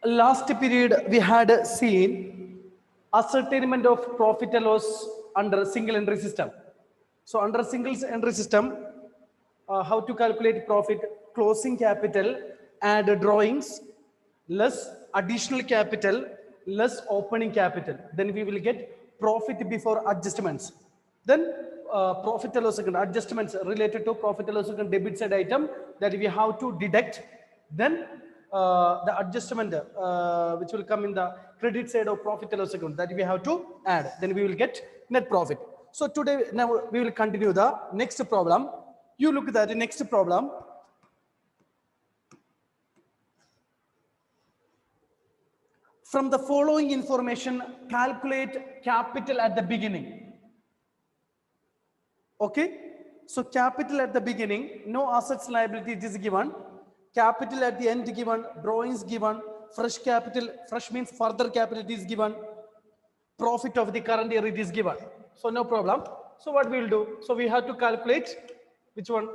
Last period we had seen ascertainment of profit and loss under single entry system. So under single entry system, how to calculate profit: closing capital and drawings less additional capital less opening capital. Then we will get profit before adjustments. Then profit and loss account adjustments related to profit and loss account debit side item that we have to deduct. Then the adjustment which will come in the credit side of profit and loss account that we have to add. Then we will get net profit. So today now we will continue the next problem. You look at the next problem. From the following information, calculate capital at the beginning. Okay, so capital at the beginning, no assets liability is given. Capital at the end given, drawings given, fresh capital, fresh means further capital is given, profit of the current year it is given. So no problem. So what we will do? So we have to calculate which one?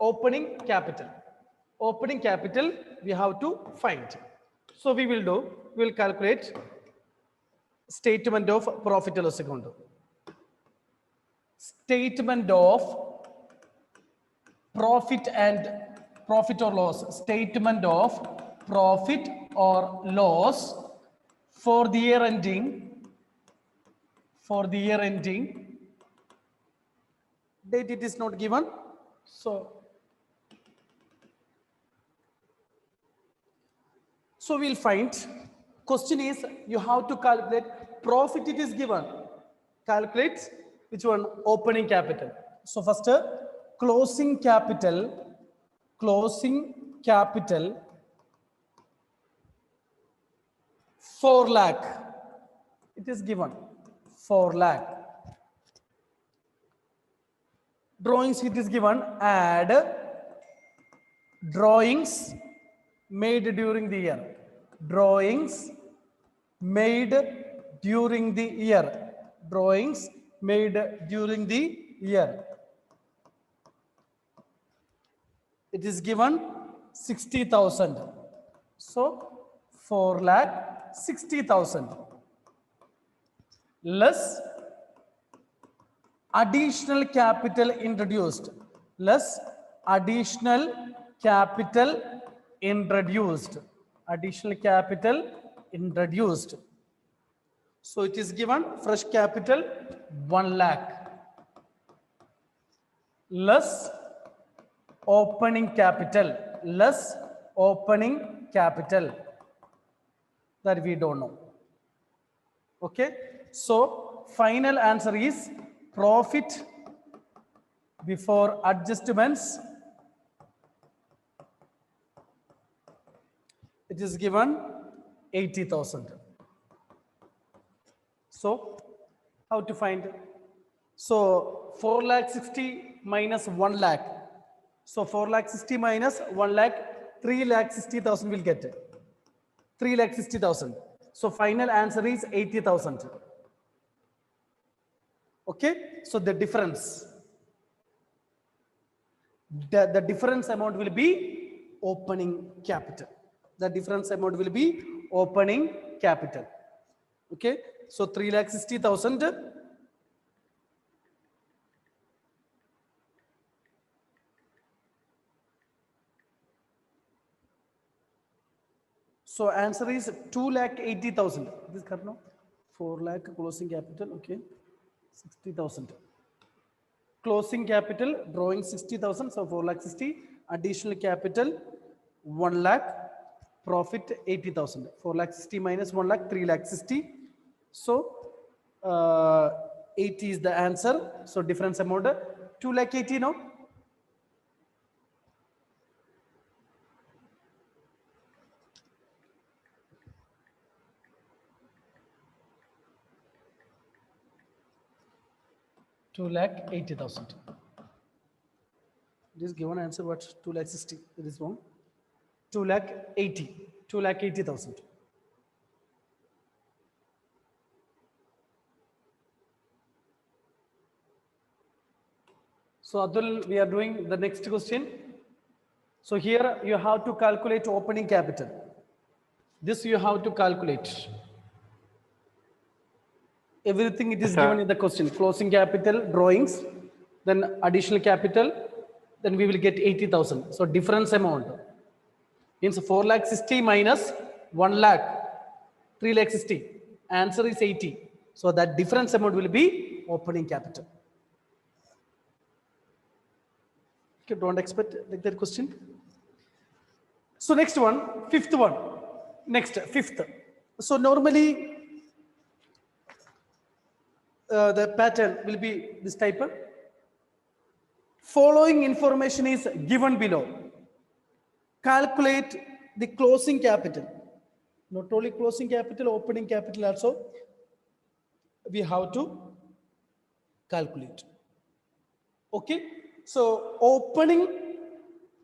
Opening capital. Opening capital we have to find. So we will calculate statement of profit and loss account. Statement of profit or loss. Statement of profit or loss for the year ending. For the year ending. Date it is not given. So we'll find. Question is, you have to calculate profit it is given. Calculate which one? Opening capital. So first closing capital 4 lakh. It is given 4 lakh. Drawings it is given, add drawings made during the year. Drawings made during the year. Drawings made during the year. It is given 60,000. So 4 lakh 60,000 less additional capital introduced. Less additional capital introduced. Additional capital introduced. So it is given fresh capital 1 lakh less opening capital. Less opening capital that we don't know. Okay, so final answer is profit before adjustments. It is given 80,000. So how to find? So 4 lakh 60 minus 1 lakh. So 4 lakh 60 minus 1 lakh, 3 lakh 60,000 will get it. 3 lakh 60,000. So final answer is 80,000. Okay, so the difference. The difference amount will be opening capital. The difference amount will be opening capital. Okay, so 3 lakh 60,000. So answer is 2 lakh 80,000. This karno 4 lakh closing capital. Okay, 60,000. Closing capital drawing 60,000. So 4 lakh 60. Additional capital 1 lakh. Profit 80,000. 4 lakh 60 minus 1 lakh, 3 lakh 60. So 80 is the answer. So difference amount 2 lakh 80 now. $2,80,000. This given answer what? 2 lakh 60. It is wrong. 2 lakh 80. 2 lakh 80,000. So Abdul, we are doing the next question. So here you have to calculate opening capital. This you have to calculate. Everything it is Sir. given in the question. Closing capital, drawings, then additional capital, then we will get 80,000. So difference amount means 4 lakh 60 minus 1 lakh 3 lakh 60. Answer is 80. So that difference amount will be opening capital. Okay, don't expect like that question. So next one, fifth one. Next, fifth. So normally the pattern will be this type. Following information is given below. Calculate the closing capital. Not only closing capital, opening capital also we have to calculate. Okay, so opening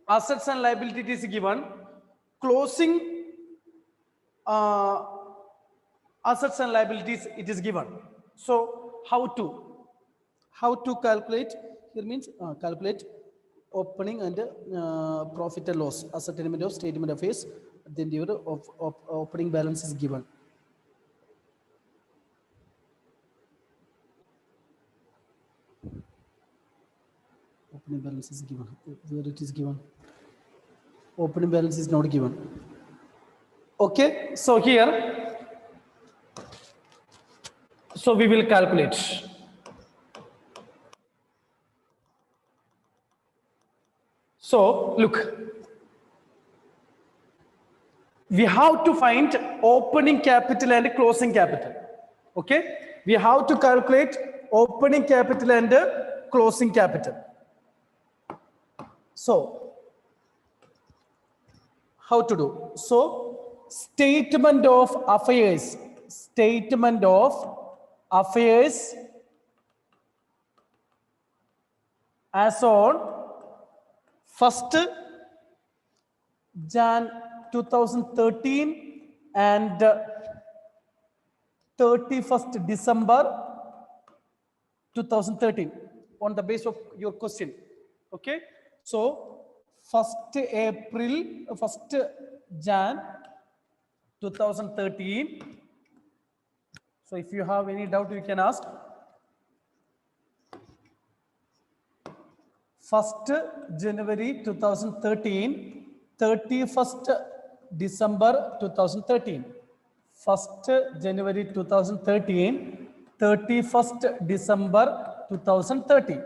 assets and liabilities is given, closing assets and liabilities it is given. So how to calculate? Here means calculate opening and profit and loss, ascertainment of statement of affairs, then the of opening balance is given. Opening balance is given. Where it is given? Opening balance is not given. Okay, so here, so we will calculate. So look, we have to find opening capital and closing capital. Okay, we have to calculate opening capital and closing capital. So how to do? So statement of affairs as on 1st Jan 2013 and 31st December 2013 on the base of your question. Okay, so 1st Jan 2013. So if you have any doubt, you can ask. 1st January 2013, 31st December 2013. 1st January 2013, 31st December 2013.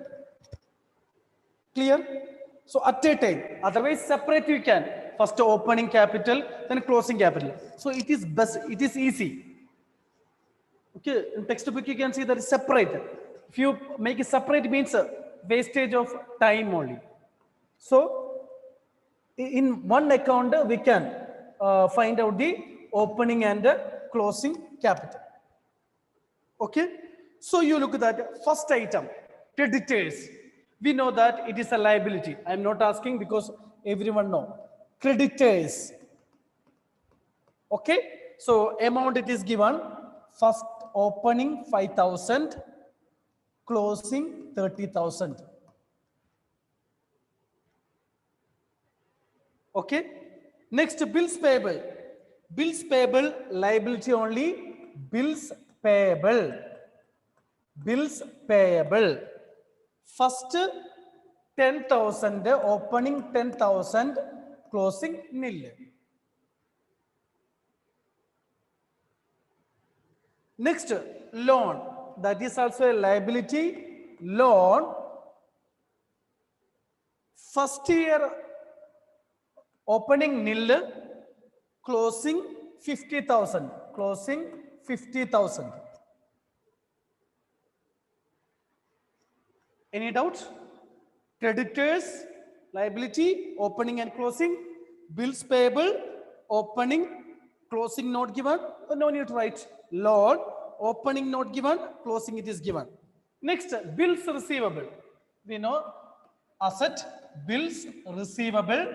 Clear? So at a time, otherwise separate you can. First opening capital, then closing capital. So it is best, it is easy. Okay, in textbook you can see that is separate. If you make it separate means wastage of time only. So in one account we can find out the opening and closing capital. Okay, so you look at that first item, creditors. We know that it is a liability. I am not asking because everyone know. Creditors. Okay, so amount it is given. First opening 5,000, closing 30,000. Okay, next bills payable. Bills payable liability only. Bills payable. Bills payable. First 10,000, opening 10,000, closing nil. Next, loan. That is also a liability. Loan. First year opening nil, closing 50,000. Closing 50,000. Any doubts? Creditors, liability, opening and closing. Bills payable, opening, closing not given. No need to write. Loan, opening not given, closing it is given. Next, bills receivable. We know asset, bills receivable.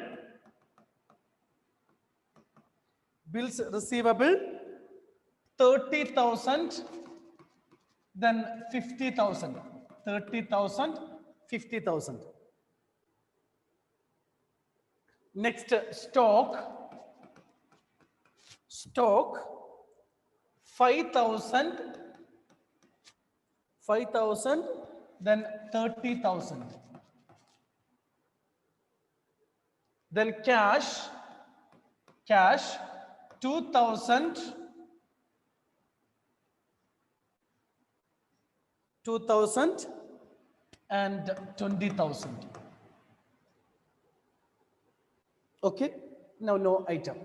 Bills receivable 30,000, then 50,000. 30,000, 50,000. Next, stock 5,000, then 30,000. Then cash 2,000, and 20,000. Okay, now no item.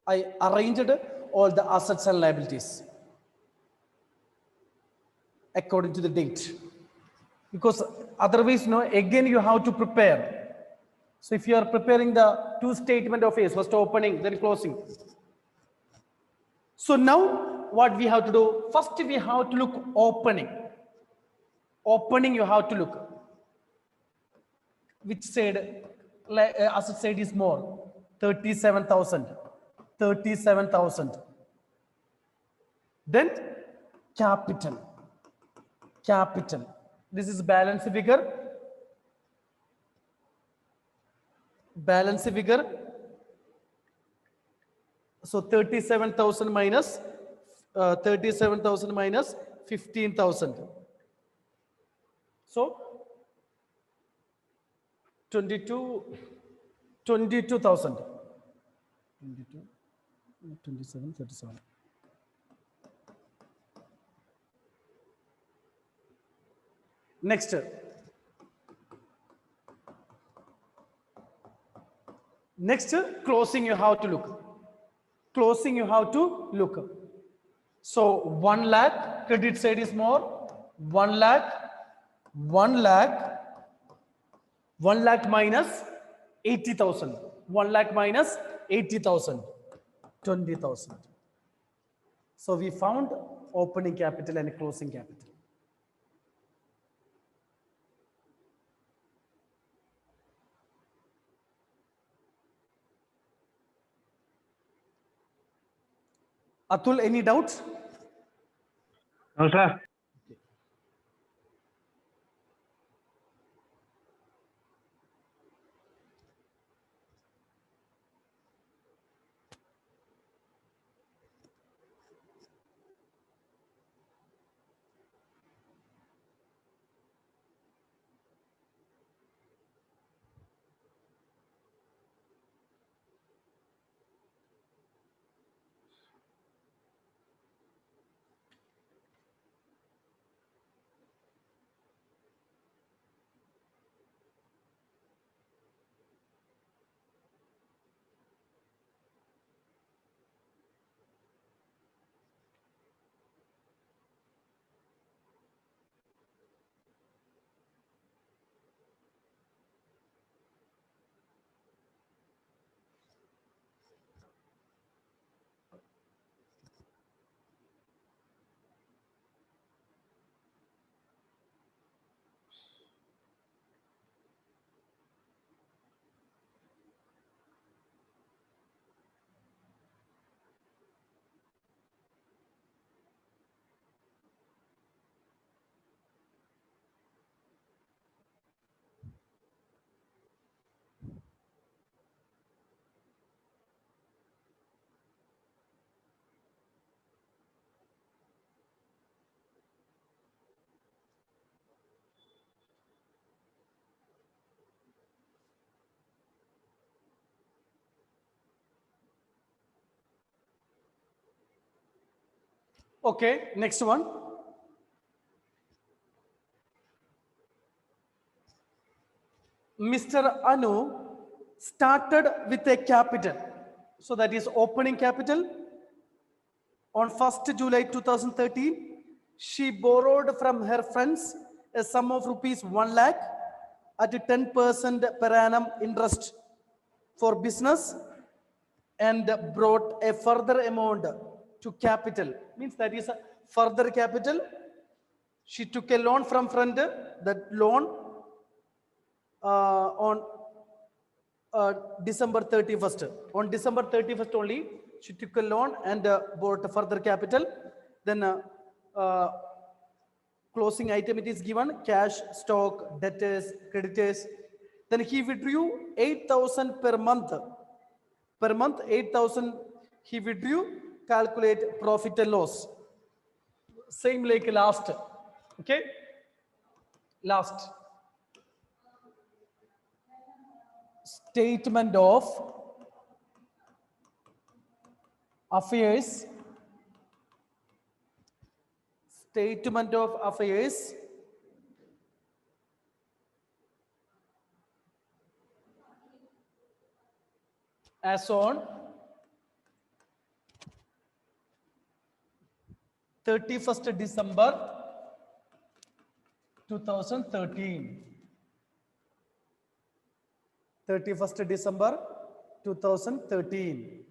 I arranged all the assets and liabilities according to the date, because otherwise, no, again you have to prepare. So if you are preparing the two statement of A's, first opening, then closing. So now what we have to do? First we have to look opening. Opening you have to look. Which side, asset side is more? 37,000. 37,000. Then capital. This is balance figure. So 37,000 minus 15,000. So 22,000. 27, 37. Next, closing you have to look. So 1 lakh, credit side is more. 1 lakh minus 80,000. 1 lakh minus 80,000. 20,000. So we found opening capital and closing capital. Atul, any doubts? No, sir. Okay, next one. Mr. Anu started with a capital. So that is opening capital. On 1st July 2013, she borrowed from her friends a sum of rupees 1 lakh at 10% per annum interest for business, and brought a further amount to capital. Means that is a further capital. She took a loan from friend. That loan on December 31st. On December 31st only, she took a loan and bought further capital. Then closing item it is given: cash, stock, debtors, creditors. Then he withdrew 8,000 per month. Per month, 8,000 he withdrew. Calculate profit and loss. Same like last. Okay. Last. Statement of affairs. Statement of affairs. As on 31st December 2013. 31st December 2013.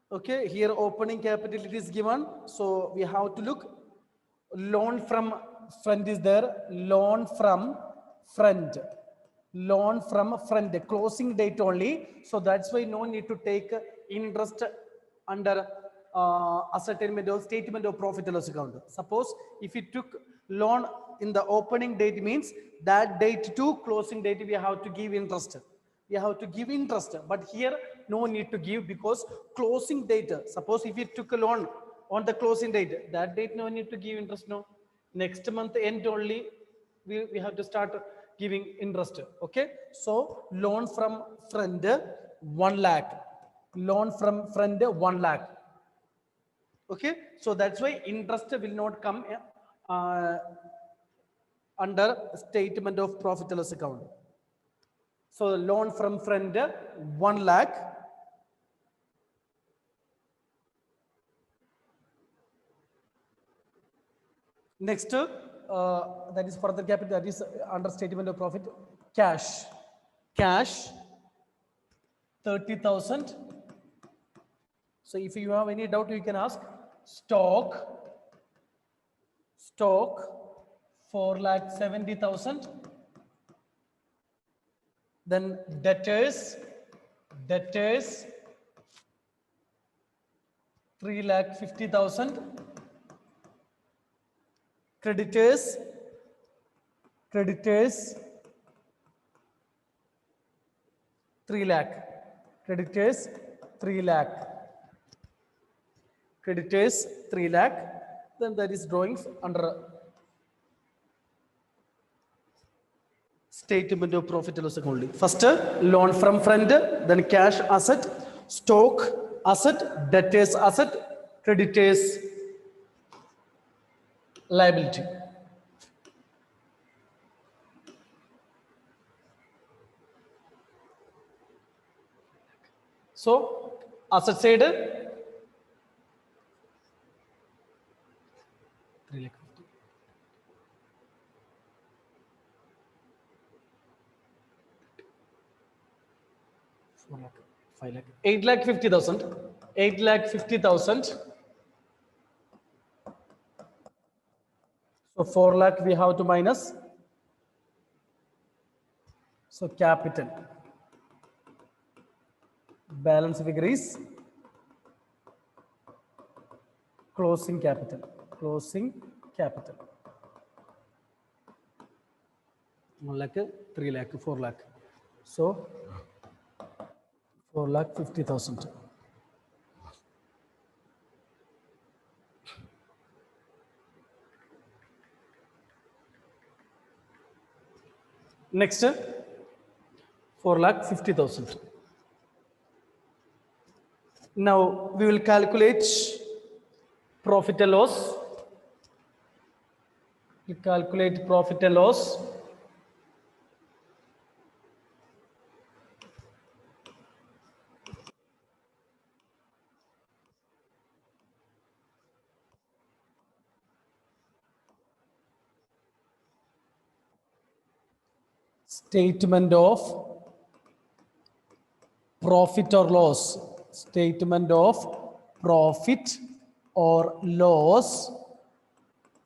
Okay, here opening capital it is given. So we have to look. Loan from friend is there. Loan from friend. Loan from friend. Closing date only. So that's why no need to take interest under ascertainment of statement of profit and loss account. Suppose if you took loan in the opening date means that date to closing date we have to give interest. We have to give interest, but here no need to give because closing date. Suppose if you took a loan on the closing date, that date no need to give interest. No, next month end only we have to start giving interest. Okay, so loan from friend 1 lakh. Loan from friend 1 lakh. Okay, so that's why interest will not come under statement of profit and loss account. So loan from friend 1 lakh. Next, that is further capital, that is under statement of profit. Cash. Cash 30,000. So if you have any doubt, you can ask. Stock 4,70,000. Then debtors 3,50,000. Creditors 3 lakh. Creditors 3 lakh. Creditors 3 lakh. Then that is drawings under statement of profit and loss account only. First, loan from friend, then cash asset, stock asset, debtors asset, creditors liability. So, asset side 3 lakh. 4 lakh, 5 lakh, 8,50,000. 8,50,000. So 4 lakh we have to minus. So capital. Balance figure is closing capital. Closing capital. 1 lakh, 3 lakh, 4 lakh. So 4,50,000. Next, 4,50,000. Now we will calculate profit and loss. We calculate profit and loss. Statement of profit or loss. Statement of profit or loss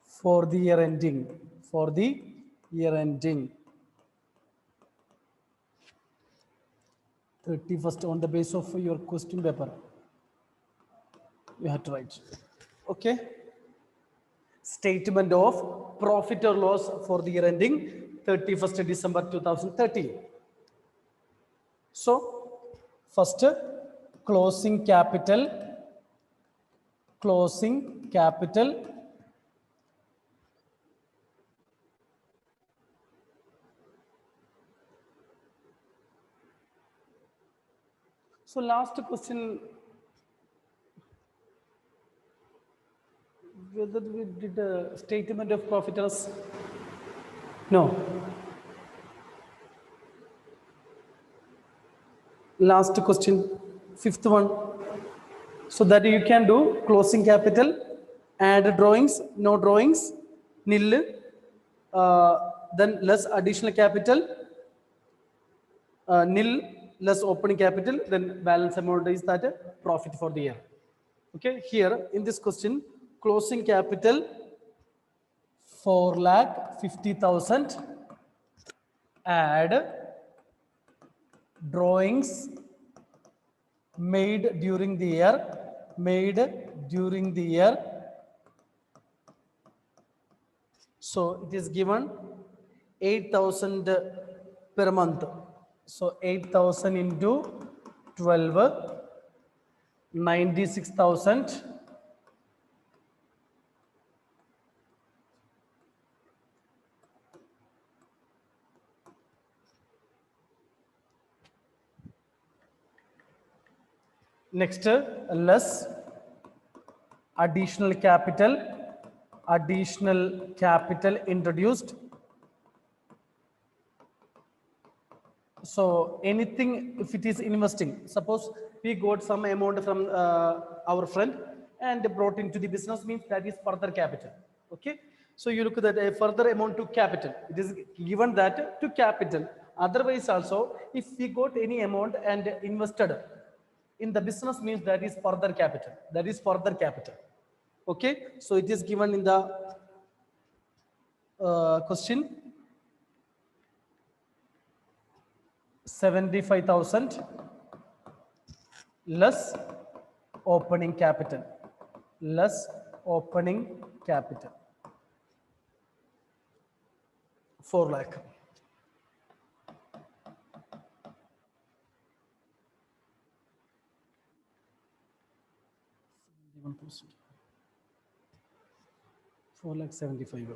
for the year ending. For the year ending 31st on the basis of your question paper. You have to write. Okay. statement of profit or loss for the year ending 31st December 2013. So first, closing capital. So last question, whether we did a statement of profit or loss? No. Last question, fifth one. So that you can do closing capital, add drawings, no drawings, nil, then less additional capital, nil less opening capital, then balance amount is that profit for the year. Okay, here in this question, closing capital 4,50,000, add drawings made during the year, so it is given 8,000 per month. So 8,000 into 12, 96,000. Next, less additional capital introduced. So anything, if it is investing, suppose we got some amount from our friend and brought into the business, means that is further capital. Okay, so you look at a further amount to capital, it is given that to capital. Otherwise also, if we got any amount and invested in the business, means that is further capital. Okay, so it is given in the question, 75,000 less opening capital, 4 lakh. Four lakh 75.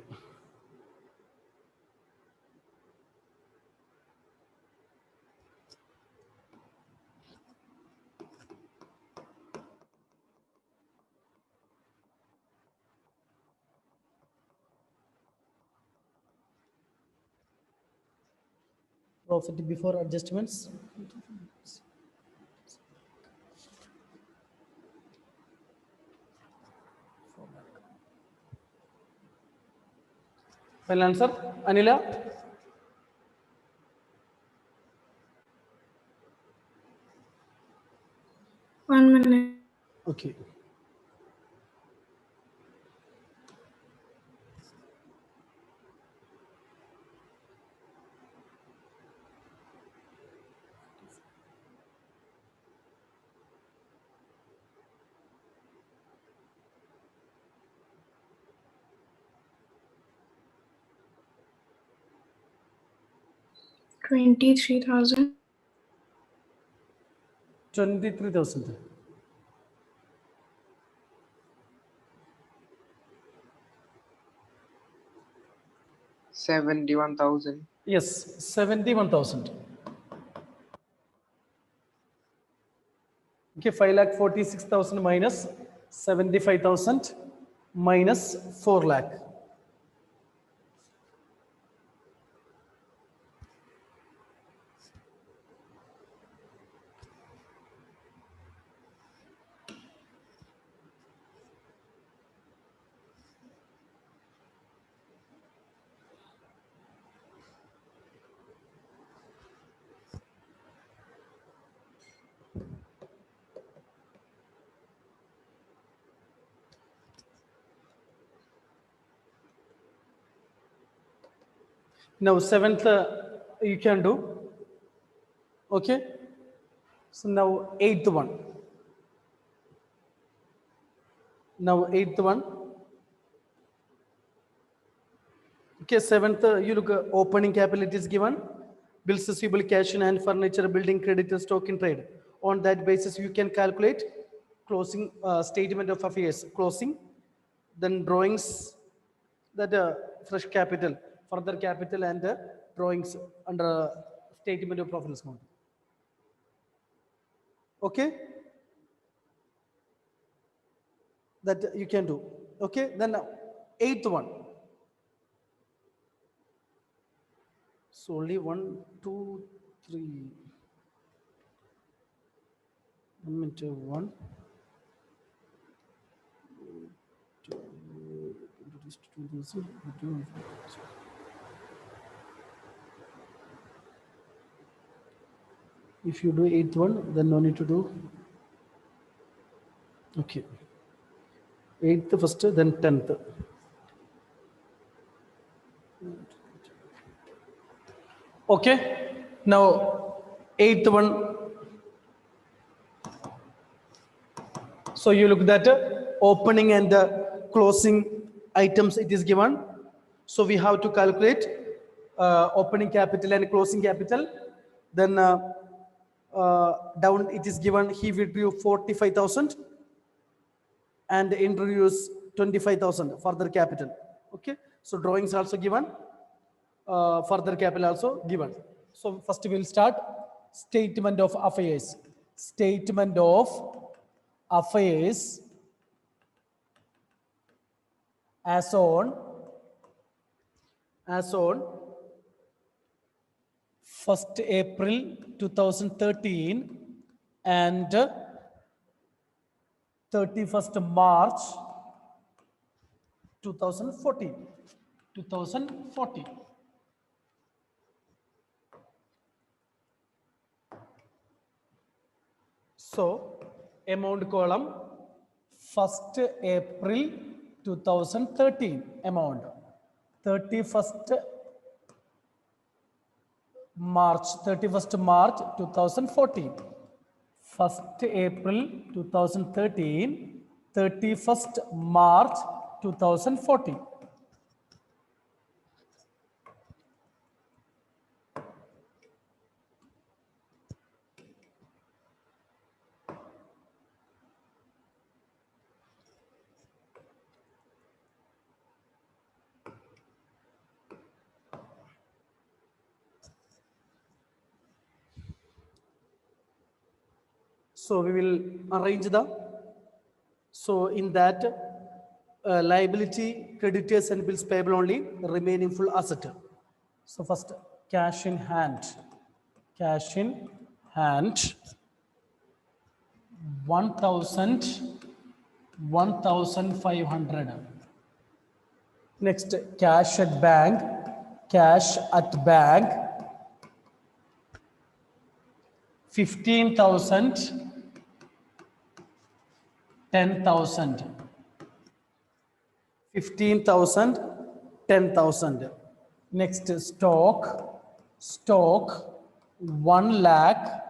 Profit before adjustments. Final answer, Anila? One minute. Okay. $23,000. 23,000. $71,000. Yes, 71,000. Okay, 5,46,000 minus 75,000 minus 4 lakh. Now seventh you can do. Okay, so now eighth one. Okay, seventh, you look opening capital, it is given. Bills receivable, cash in hand, furniture, building, credit, stock in trade. On that basis, you can calculate closing statement of affairs, closing, then drawings, that fresh capital, further capital, and drawings under statement of profit and loss account. Okay, that you can do. Okay, then eighth one. So only 1, 2, 3. 1 minute, 1. If you do eighth one, then no need to do. Okay. Eighth first, then 10th. Okay. Now, eighth one. So you look at opening and closing items, it is given. So we have to calculate opening capital and closing capital. Then down it is given, he withdrew 45,000 and introduce 25,000 further capital. Okay. So drawings also given, further capital also given. So first we will start statement of affairs. Statement of affairs as on 1st April 2013 and 31st March 2014. So amount column 1st April 2013 amount, 31st March 2014, 1st April 2013, 31st March 2014. So we will arrange so in that liability, creditors and bills payable only, remaining full asset. So first cash in hand, 1,500. Next cash at bank, 15,000, 10,000. 15,000, 10,000. Next stock, 1 lakh,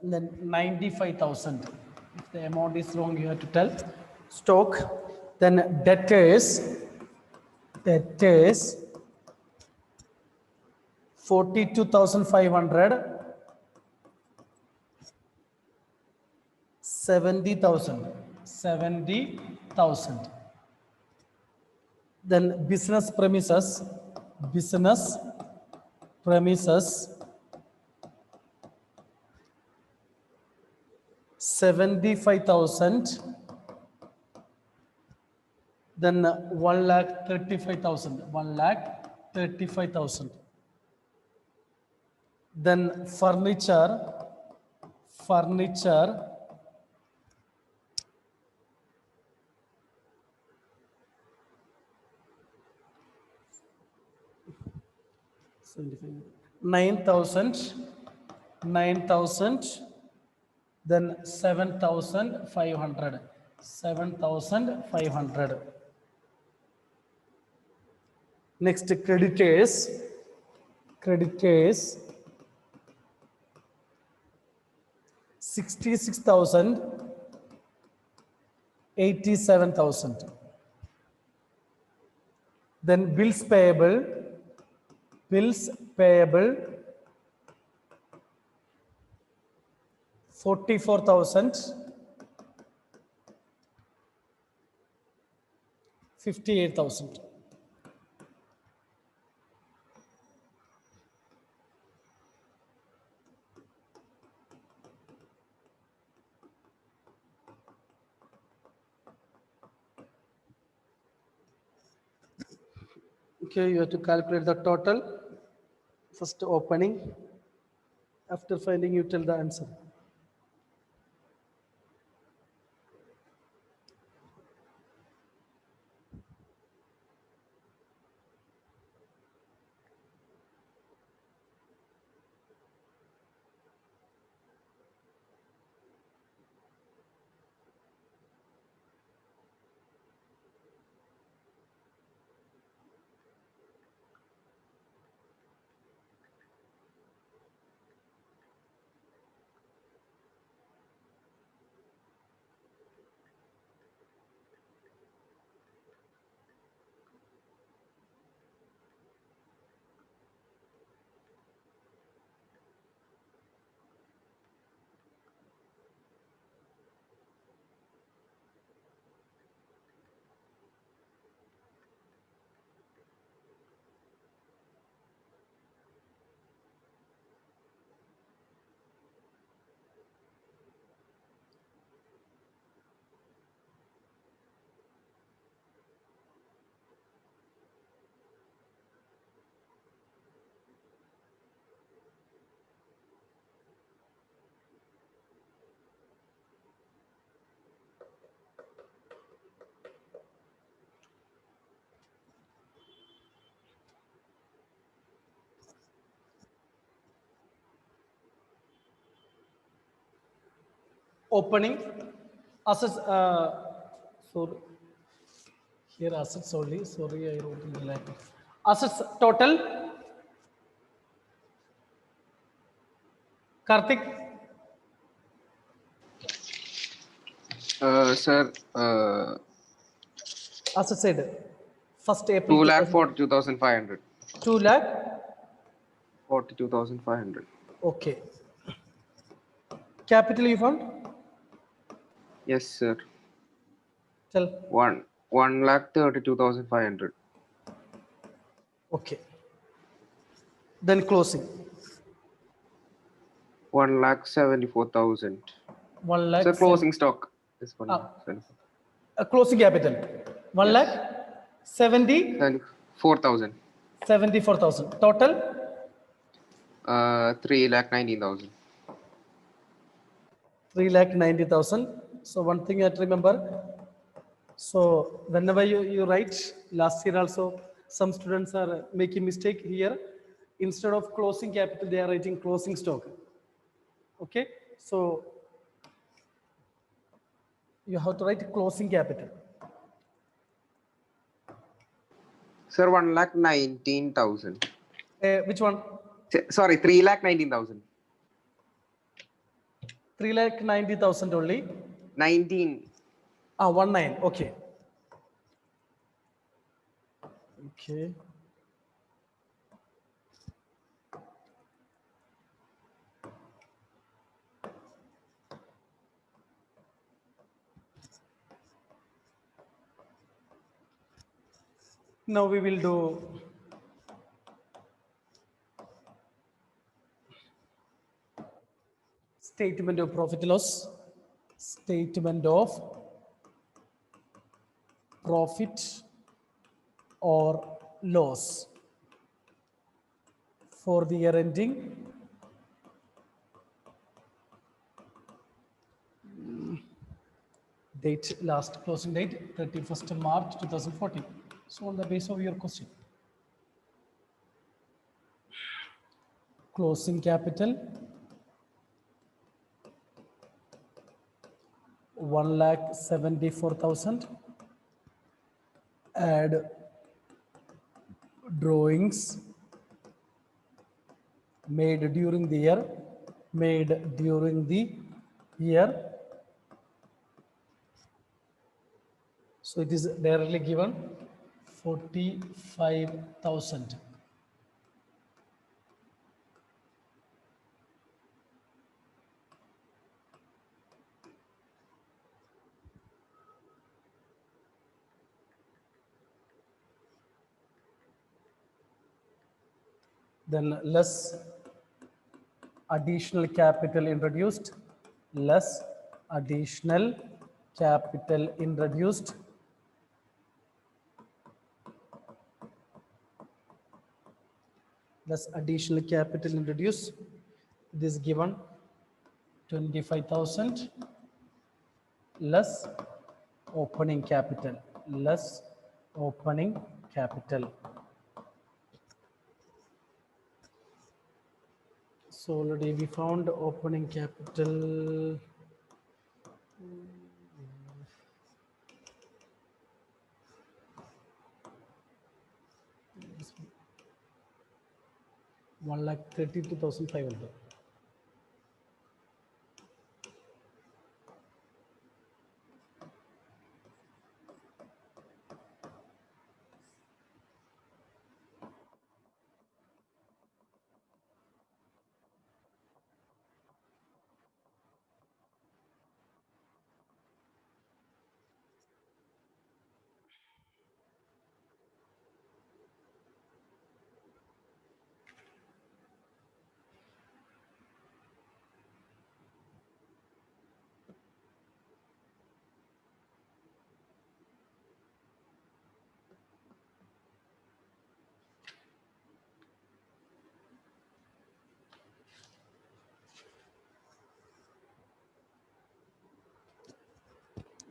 then 95,000. If the amount is wrong, you have to tell. Stock, then debtors, 42,500, 70,000. Then business premises, 75,000. Then 1,35,000. Then furniture, 9,000. Then 7,500. Next creditors, 66,000, 87,000. Then bills payable 44,000, 58,000. Okay, you have to calculate the total. First opening. After finding, you tell the answer. Opening assets. Sorry, here assets only. Sorry, I wrote in the Latin. Assets total. Karthik, Sir, assets side. First April 2,42,500. 2 lakh. 42,500. Okay. Capital you found? Yes, sir. Tell. 1,32,500. Okay. Then closing. 1,74,000. 1 lakh. Sir, closing stock is Ah. 1,74,000. Closing capital. 1 Yes. lakh 70 74,000. 74,000. Total 3,19,000. 3,90,000. So one thing you have to remember. So whenever you write, last year also some students are making mistake here. Instead of closing capital, they are writing closing stock. Okay. So you have to write closing capital. Sir, 1,19,000. Which one? Sorry, 3,19,000. 3,90,000 only. 19. 19. Okay. Okay. Now we will do statement of profit loss. Statement of profit or loss for the year ending date, last closing date 31st March 2014. So on the basis of your question, closing capital 1,74,000, add drawings made during the year, So it is directly given 45,000. Then less additional capital introduced, less additional capital introduced, less additional capital introduced. This given 25,000 less opening capital, less opening capital. So already we found opening capital. 1,32,500.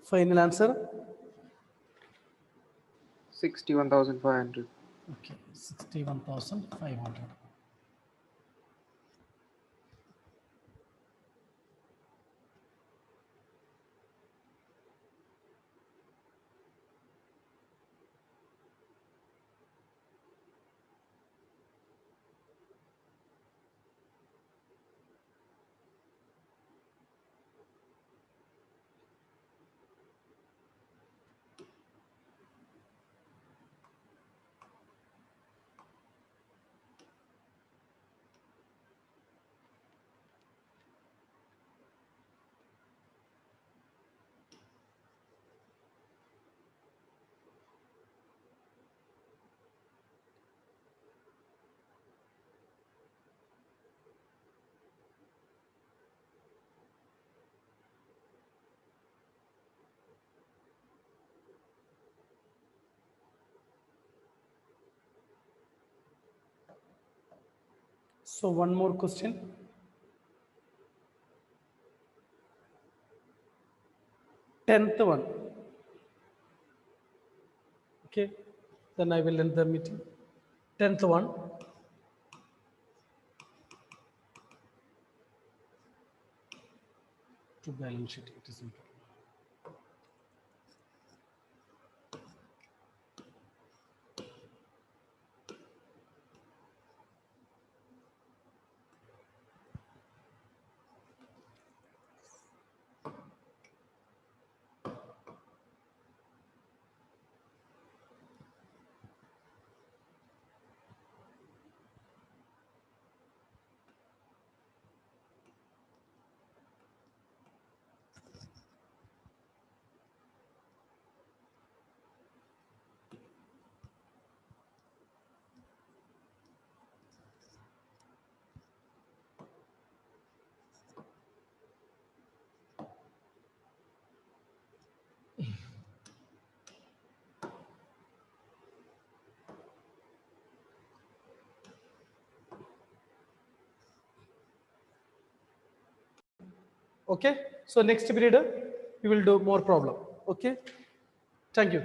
Final answer. 61,500. Okay, 61,500. So one more question. Tenth one. Okay, then I will end the meeting. 10th one. To balance sheet, it is important. Okay, so next period we will do more problem. Okay, thank you.